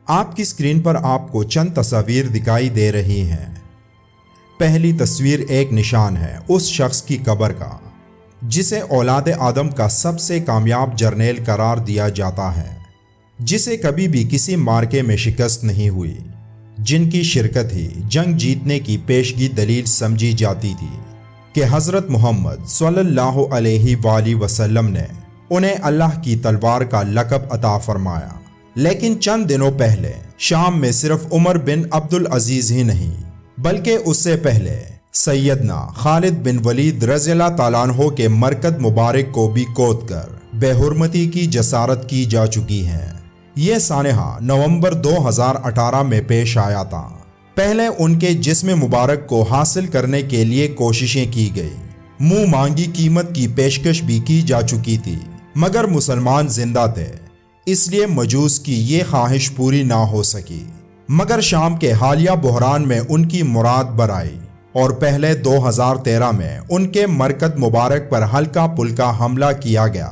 آپ کی سکرین پر آپ کو چند تصاویر دکھائی دے رہی ہیں۔ پہلی تصویر ایک نشان ہے اس شخص کی قبر کا جسے اولاد آدم کا سب سے کامیاب جرنیل قرار دیا جاتا ہے، جسے کبھی بھی کسی مارکے میں شکست نہیں ہوئی، جن کی شرکت ہی جنگ جیتنے کی پیشگی دلیل سمجھی جاتی تھی کہ حضرت محمد صلی اللہ علیہ وآلہ وسلم نے انہیں اللہ کی تلوار کا لقب عطا فرمایا۔ لیکن چند دنوں پہلے شام میں صرف عمر بن عبد العزیز ہی نہیں بلکہ اس سے پہلے سیدنا خالد بن ولید رضی اللہ تعالیٰ عنہ کے مرکد مبارک کو بھی کود کر بے حرمتی کی جسارت کی جا چکی ہے۔ یہ سانحہ نومبر 2018 میں پیش آیا تھا۔ پہلے ان کے جسم مبارک کو حاصل کرنے کے لیے کوششیں کی گئی، منہ مانگی قیمت کی پیشکش بھی کی جا چکی تھی، مگر مسلمان زندہ تھے، اس لیے مجوس کی یہ خواہش پوری نہ ہو سکی۔ مگر شام کے حالیہ بحران میں ان کی مراد برائی اور پہلے 2013 میں ان کے مرکز مبارک پر ہلکا پھلکا حملہ کیا گیا۔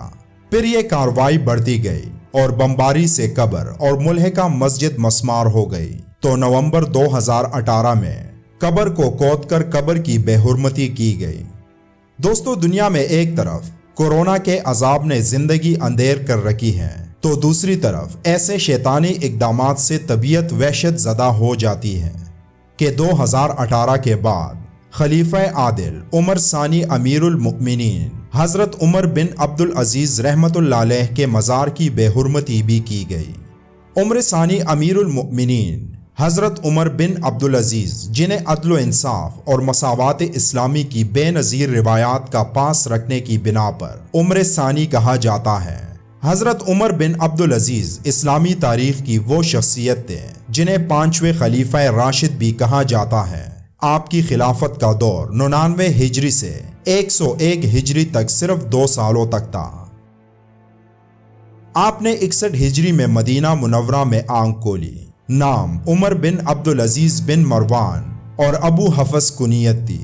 پھر یہ کارروائی بڑھتی گئی اور بمباری سے قبر اور ملحقہ مسجد مسمار ہو گئی، تو نومبر 2018 میں قبر کو کود کر قبر کی بے حرمتی کی گئی۔ دوستو، دنیا میں ایک طرف کورونا کے عذاب نے زندگی اندھیر کر رکھی ہے، تو دوسری طرف ایسے شیطانی اقدامات سے طبیعت وحشت زدہ ہو جاتی ہے کہ 2018 کے بعد خلیفہ عادل عمر ثانی امیر المؤمنین حضرت عمر بن عبد العزیز رحمۃ اللہ علیہ کے مزار کی بے حرمتی بھی کی گئی۔ عمر ثانی امیر المؤمنین حضرت عمر بن عبد العزیز، جنہیں عدل و انصاف اور مساوات اسلامی کی بے نظیر روایات کا پاس رکھنے کی بنا پر عمر ثانی کہا جاتا ہے۔ حضرت عمر بن عبد العزیز اسلامی تاریخ کی وہ شخصیت تھے جنہیں 5ویں خلیفہ راشد بھی کہا جاتا ہے۔ آپ کی خلافت کا دور 99 ہجری سے 101 ہجری تک صرف 2 سالوں تک تھا۔ آپ نے 61 ہجری میں مدینہ منورہ میں آنکھ کھولی۔ نام عمر بن عبد العزیز بن مروان اور ابو حفص کنیت تھی۔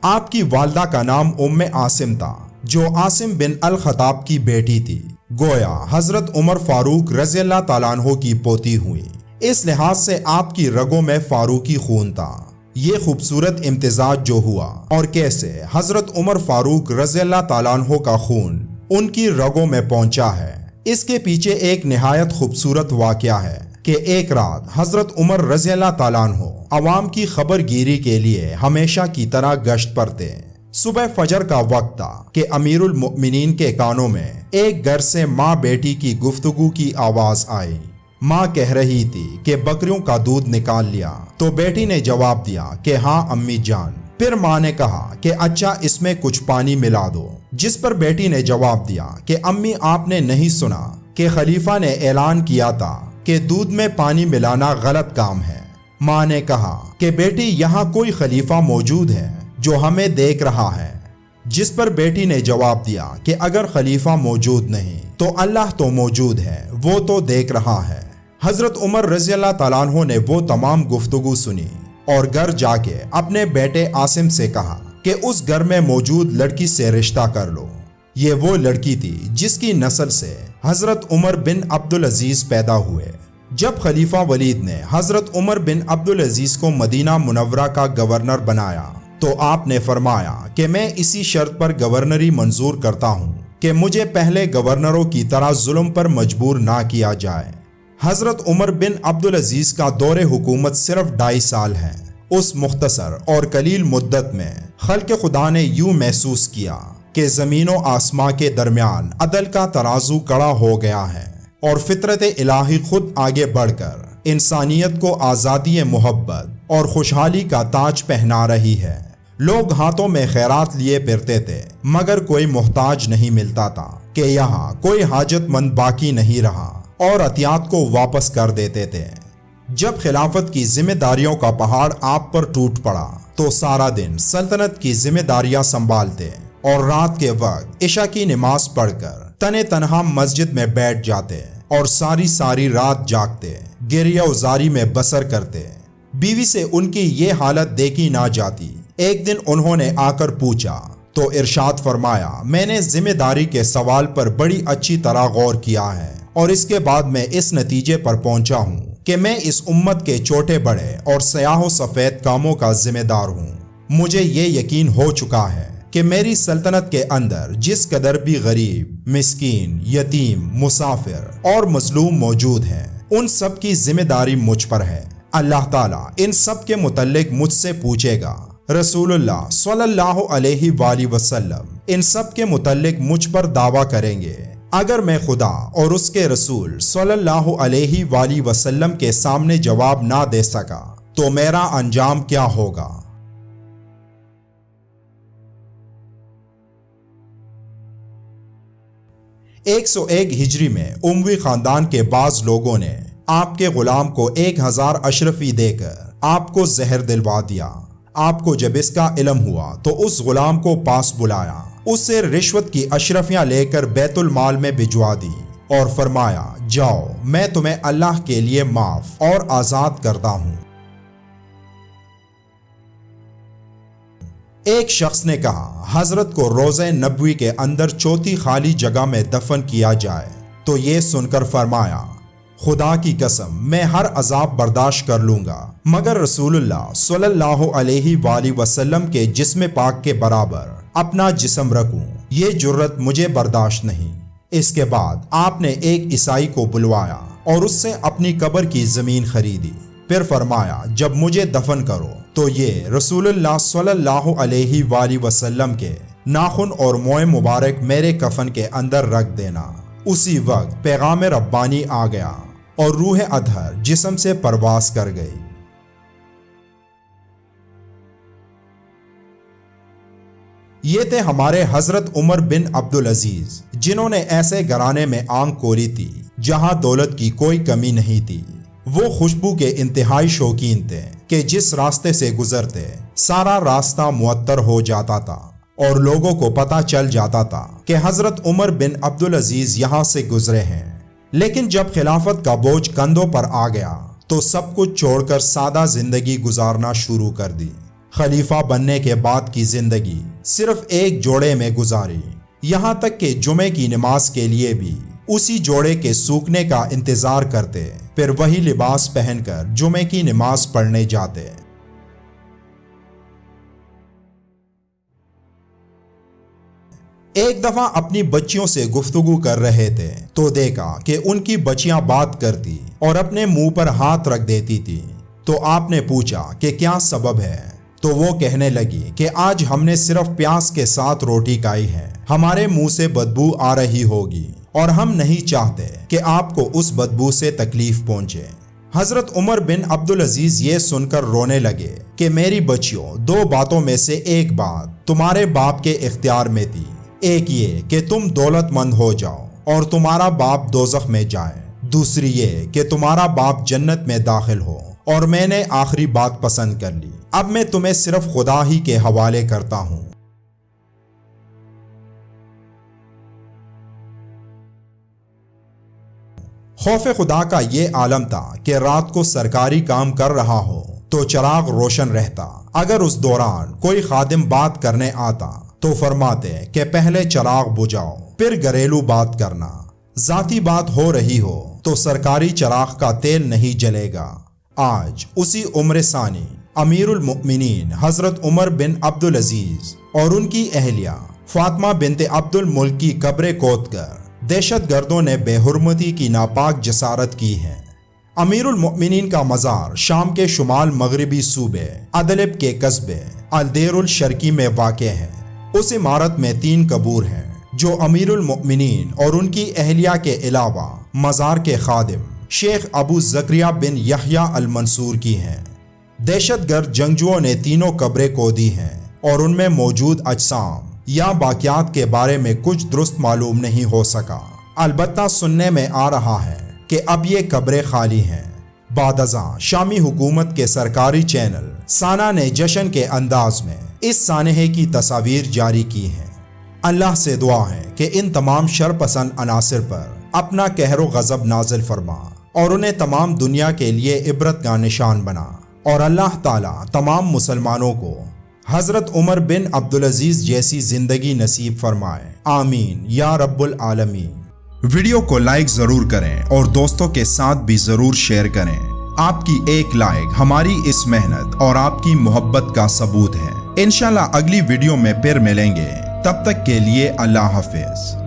آپ کی والدہ کا نام ام عاصم تھا، جو عاصم بن الخطاب کی بیٹی تھی، گویا حضرت عمر فاروق رضی اللہ تعالیٰ عنہ کی پوتی ہوئی۔ اس لحاظ سے آپ کی رگوں میں فاروقی خون تھا۔ یہ خوبصورت امتزاج جو ہوا اور کیسے حضرت عمر فاروق رضی اللہ تعالیٰ عنہ کا خون ان کی رگوں میں پہنچا ہے، اس کے پیچھے ایک نہایت خوبصورت واقعہ ہے کہ ایک رات حضرت عمر رضی اللہ تعالیٰ عنہ عوام کی خبر گیری کے لیے ہمیشہ کی طرح گشت پر تھے۔ صبح فجر کا وقت تھا کہ امیر المؤمنین کے کانوں میں ایک گھر سے ماں بیٹی کی گفتگو کی آواز آئی۔ ماں کہہ رہی تھی کہ بکریوں کا دودھ نکال لیا، تو بیٹی نے جواب دیا کہ ہاں امی جان۔ پھر ماں نے کہا کہ اچھا اس میں کچھ پانی ملا دو، جس پر بیٹی نے جواب دیا کہ امی آپ نے نہیں سنا کہ خلیفہ نے اعلان کیا تھا کہ دودھ میں پانی ملانا غلط کام ہے۔ ماں نے کہا کہ بیٹی یہاں کوئی خلیفہ موجود ہے جو ہمیں دیکھ رہا ہے، جس پر بیٹی نے جواب دیا کہ اگر خلیفہ موجود نہیں تو اللہ تو موجود ہے، وہ تو دیکھ رہا ہے۔ حضرت عمر رضی اللہ تعالیٰ عنہ نے وہ تمام گفتگو سنی اور گھر جا کے اپنے بیٹے عاصم سے کہا کہ اس گھر میں موجود لڑکی سے رشتہ کر لو۔ یہ وہ لڑکی تھی جس کی نسل سے حضرت عمر بن عبد العزیز پیدا ہوئے۔ جب خلیفہ ولید نے حضرت عمر بن عبد العزیز کو مدینہ منورہ کا گورنر بنایا تو آپ نے فرمایا کہ میں اسی شرط پر گورنری منظور کرتا ہوں کہ مجھے پہلے گورنروں کی طرح ظلم پر مجبور نہ کیا جائے۔ حضرت عمر بن عبد العزیز کا دور حکومت صرف 2.5 سال ہے۔ اس مختصر اور قلیل مدت میں خلق خدا نے یوں محسوس کیا کہ زمین و آسمان کے درمیان عدل کا ترازو کڑا ہو گیا ہے اور فطرت الہی خود آگے بڑھ کر انسانیت کو آزادی محبت اور خوشحالی کا تاج پہنا رہی ہے۔ لوگ ہاتھوں میں خیرات لیے پھرتے تھے، مگر کوئی محتاج نہیں ملتا تھا کہ یہاں کوئی حاجت مند باقی نہیں رہا اور عطیات کو واپس کر دیتے تھے۔ جب خلافت کی ذمہ داریوں کا پہاڑ آپ پر ٹوٹ پڑا تو سارا دن سلطنت کی ذمہ داریاں سنبھالتے اور رات کے وقت عشاء کی نماز پڑھ کر تنے تنہا مسجد میں بیٹھ جاتے اور ساری رات جاگتے، گریہ وزاری میں بسر کرتے۔ بیوی سے ان کی یہ حالت دیکھی نہ جاتی۔ ایک دن انہوں نے آ کر پوچھا تو ارشاد فرمایا، میں نے ذمہ داری کے سوال پر بڑی اچھی طرح غور کیا ہے اور اس کے بعد میں اس نتیجے پر پہنچا ہوں کہ میں اس امت کے چھوٹے بڑے اور سیاہ و سفید کاموں کا ذمہ دار ہوں۔ مجھے یہ یقین ہو چکا ہے کہ میری سلطنت کے اندر جس قدر بھی غریب، مسکین، یتیم، مسافر اور مظلوم موجود ہیں، ان سب کی ذمہ داری مجھ پر ہے۔ اللہ تعالیٰ ان سب کے متعلق مجھ سے پوچھے گا۔ رسول اللہ صلی اللہ علیہ وآلہ وسلم ان سب کے متعلق مجھ پر دعویٰ کریں گے۔ اگر میں خدا اور اس کے رسول صلی اللہ علیہ وآلہ وسلم کے سامنے جواب نہ دے سکا تو میرا انجام کیا ہوگا؟ ایک 101 ہجری میں اموی خاندان کے بعض لوگوں نے آپ کے غلام کو 1000 اشرفی دے کر آپ کو زہر دلوا دیا۔ آپ کو جب اس کا علم ہوا تو اس غلام کو پاس بلایا، اس سے رشوت کی اشرفیاں لے کر بیت المال میں بھجوا دی اور فرمایا، جاؤ میں تمہیں اللہ کے لیے معاف اور آزاد کرتا ہوں۔ ایک شخص نے کہا، حضرت کو روضہ نبوی کے اندر چوتھی خالی جگہ میں دفن کیا جائے، تو یہ سن کر فرمایا، خدا کی قسم میں ہر عذاب برداشت کر لوں گا مگر رسول اللہ صلی اللہ علیہ وآلہ وسلم کے جسم پاک کے برابر اپنا جسم رکھوں، یہ جرت مجھے برداشت نہیں۔ اس کے بعد آپ نے ایک عیسائی کو بلوایا اور اس سے اپنی قبر کی زمین خریدی، پھر فرمایا، جب مجھے دفن کرو تو یہ رسول اللہ صلی اللہ علیہ وآلہ وسلم کے ناخن اور موئے مبارک میرے کفن کے اندر رکھ دینا۔ اسی وقت پیغام ربانی آ گیا اور روح اطہر جسم سے پرواز کر گئی۔ یہ تھے ہمارے حضرت عمر بن عبدالعزیز، جنہوں نے ایسے گھرانے میں آنکھ کھولی تھی جہاں دولت کی کوئی کمی نہیں تھی۔ وہ خوشبو کے انتہائی شوقین تھے کہ جس راستے سے گزرتے سارا راستہ معطر ہو جاتا تھا اور لوگوں کو پتہ چل جاتا تھا کہ حضرت عمر بن عبدالعزیز یہاں سے گزرے ہیں۔ لیکن جب خلافت کا بوجھ کندھوں پر آ گیا تو سب کچھ چھوڑ کر سادہ زندگی گزارنا شروع کر دی۔ خلیفہ بننے کے بعد کی زندگی صرف ایک جوڑے میں گزاری، یہاں تک کہ جمعے کی نماز کے لیے بھی اسی جوڑے کے سوکھنے کا انتظار کرتے، پھر وہی لباس پہن کر جمعے کی نماز پڑھنے جاتے۔ ایک دفعہ اپنی بچیوں سے گفتگو کر رہے تھے تو دیکھا کہ ان کی بچیاں بات کرتی اور اپنے منہ پر ہاتھ رکھ دیتی تھی۔ تو آپ نے پوچھا کہ کیا سبب ہے؟ تو وہ کہنے لگی کہ آج ہم نے صرف پیاز کے ساتھ روٹی کھائی ہے، ہمارے منہ سے بدبو آ رہی ہوگی اور ہم نہیں چاہتے کہ آپ کو اس بدبو سے تکلیف پہنچے۔ حضرت عمر بن عبدالعزیز یہ سن کر رونے لگے کہ میری بچیوں، دو باتوں میں سے ایک بات تمہارے باپ کے اختیار میں تھی، ایک یہ کہ تم دولت مند ہو جاؤ اور تمہارا باپ دوزخ میں جائے، دوسری یہ کہ تمہارا باپ جنت میں داخل ہو، اور میں نے آخری بات پسند کر لی۔ اب میں تمہیں صرف خدا ہی کے حوالے کرتا ہوں۔ خوف خدا کا یہ عالم تھا کہ رات کو سرکاری کام کر رہا ہو تو چراغ روشن رہتا، اگر اس دوران کوئی خادم بات کرنے آتا تو فرماتے کہ پہلے چراغ بجھاؤ پھر گھریلو بات کرنا، ذاتی بات ہو رہی ہو تو سرکاری چراغ کا تیل نہیں جلے گا۔ آج اسی عمر ثانی امیر المؤمنین حضرت عمر بن عبدالعزیز اور ان کی اہلیہ فاطمہ بنت عبد الملک کی قبریں کھود کر دہشت گردوں نے بے حرمتی کی ناپاک جسارت کی ہے۔ امیر المؤمنین کا مزار شام کے شمال مغربی صوبے ادلب کے قصبے الدیر الشرقی میں واقع ہے۔ اس عمارت میں 3 قبور ہیں جو امیر المؤمنین اور ان کی اہلیہ کے علاوہ مزار کے خادم شیخ ابو زکریا بن یحییٰ المنصور کی ہیں۔ دہشت گرد جنگجوؤں نے تینوں قبریں کھودی ہیں اور ان میں موجود اجسام یا باقیات کے بارے میں کچھ درست معلوم نہیں ہو سکا، البتہ سننے میں آ رہا ہے کہ اب یہ قبریں خالی ہیں۔ بعد ازاں شامی حکومت کے سرکاری چینل سانا نے جشن کے انداز میں اس سانحے کی تصاویر جاری کی ہیں۔ اللہ سے دعا ہے کہ ان تمام شر پسند عناصر پر اپنا قہر و غضب نازل فرما اور انہیں تمام دنیا کے لیے عبرت کا نشان بنا، اور اللہ تعالیٰ تمام مسلمانوں کو حضرت عمر بن عبدالعزیز جیسی زندگی نصیب فرمائے، آمین یا رب العالمین۔ ویڈیو کو لائک ضرور کریں اور دوستوں کے ساتھ بھی ضرور شیئر کریں۔ آپ کی ایک لائک ہماری اس محنت اور آپ کی محبت کا ثبوت ہے۔ انشاءاللہ اگلی ویڈیو میں پھر ملیں گے، تب تک کے لیے اللہ حافظ۔